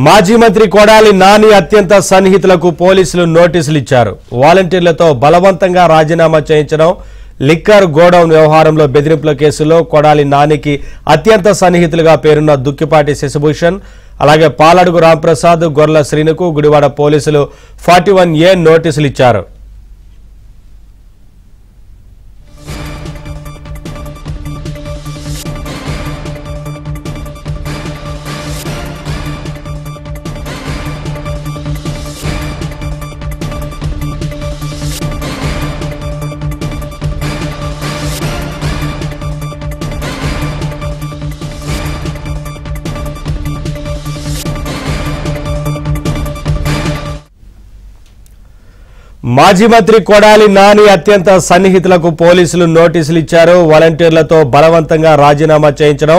మాజీ మంత్రి కొడాలి నాని అత్యంత సన్నిహితులకు పోలీసులు నోటీసులు ఇచ్చారు. వాలంటీర్లతో బలవంతంగా రాజీనామా చేయించడం, లిక్కర్ గోడౌన్ వ్యవహారంలో బెదిరింపుల కేసులో కొడాలి నానికి అత్యంత సన్నిహితులుగా పేరున్న దుక్కిపాటి శశిభూషణ్, అలాగే పాలడుగు రాంప్రసాద్, గొర్ల శ్రీనుకు గుడివాడ పోలీసులు 41A నోటీసులు ఇచ్చారు. మాజీ మంత్రి కొడాలి నాని అత్యంత సన్నిహితులకు పోలీసులు నోటీసులు ఇచ్చారు. వాలంటీర్లతో బలవంతంగా రాజీనామా చేయించడం,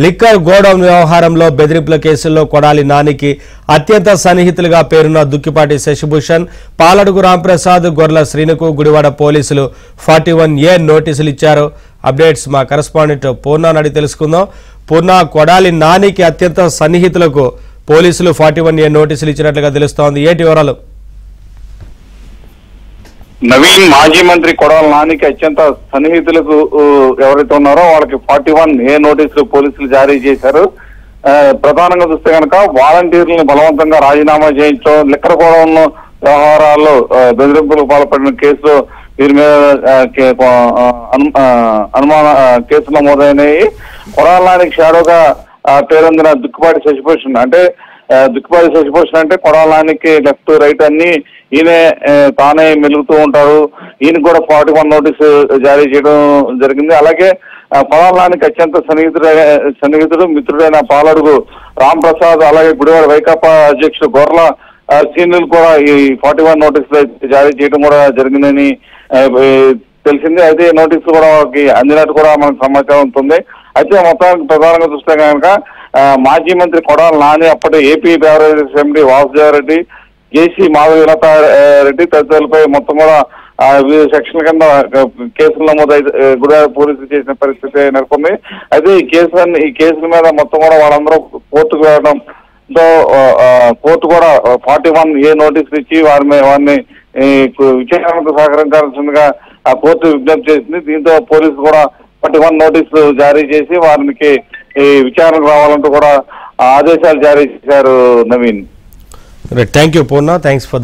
లిక్కర్ గోడౌన్ వ్యవహారంలో బెదిరింపుల కేసుల్లో కొడాలి నానికి అత్యంత సన్నిహితులుగా పేరున్న దుక్కిపాటి శశిభూషణ్, పాలడుగు రాంప్రసాద్, గొర్ల శ్రీనుకు గుడివాడ పోలీసులు 41A నోటీసులు ఇచ్చారు. అప్డేట్స్ మా కరెస్పాండెంట్ పూర్ణ అడిగి తెలుసుకుందాం. పూర్ణ, కొడాలి నానికి అత్యంత సన్నిహితులకు పోలీసులు 41A నోటీసులు ఇచ్చినట్లుగా తెలుస్తోంది. ఏంటి వివరాలు? నవీన్, మాజీ మంత్రి కొడాలి నానికి అత్యంత సన్నిహితులకు ఎవరైతే ఉన్నారో వాళ్ళకి 41A నోటీసులు పోలీసులు జారీ చేశారు. ప్రధానంగా చూస్తే కనుక వాలంటీర్లను బలవంతంగా రాజీనామా చేయించడం, లిక్కర్ గోడౌన్ వ్యవహారాల్లో బెదిరింపులకు పాల్పడిన కేసులో వీరి మీద అనుమాన కేసులు నమోదైనాయి. కొడాలి నానికి షాడోగా పేరొందిన దుక్కిపాటి శశిభూషణ్ అంటే కొడాలి నానికి లెఫ్ట్ రైట్ అన్ని ఈయనే తానే మెలుగుతూ ఉంటారు. ఈయన కూడా 41 నోటీసు జారీ చేయడం జరిగింది. అలాగే కొడాలి నానికి అత్యంత సన్నిహితుడు మిత్రుడైన పాలడుగు రాంప్రసాద్, అలాగే గుడివాడ వైకాపా అధ్యక్షుడు గొర్ల శ్రీనులు కూడా ఈ 41 నోటీసులు జారీ చేయడం కూడా జరిగిందని తెలిసింది. అయితే నోటీసులు కూడా అందినట్టు కూడా మనకు సమాచారం ఉంటుంది. అయితే మొత్తానికి ప్రధానంగా చూస్తే కనుక మాజీ మంత్రి కొడాలి నాని, అప్పటి ఏపీ బెవరేజెస్ ఎండీ వాసుదేవరెడ్డి, జేసీ మాధవీలత రెడ్డి తదితరులపై మొత్తం కూడా వివిధ సెక్షన్ల కింద కేసులు నమోదై గుడివాడ పోలీసులు చేసిన పరిస్థితి నెలకొంది. అయితే ఈ కేసుల మీద మొత్తం కూడా వాళ్ళందరూ కోర్టుకు వెళ్ళడంతో కోర్టు కూడా 41A నోటీసులు ఇచ్చి వారిని విచారణకు సహకరించాల్సిందిగా ఆ కోర్టు విజ్ఞప్తి చేసింది. దీంతో పోలీసులు కూడా 41 నోటీసులు జారీ చేసి వారికి విచారణకు రావాలంటూ కూడా ఆదేశాలు జారీ చేశారు. Naveen, thank you Purna, thanks for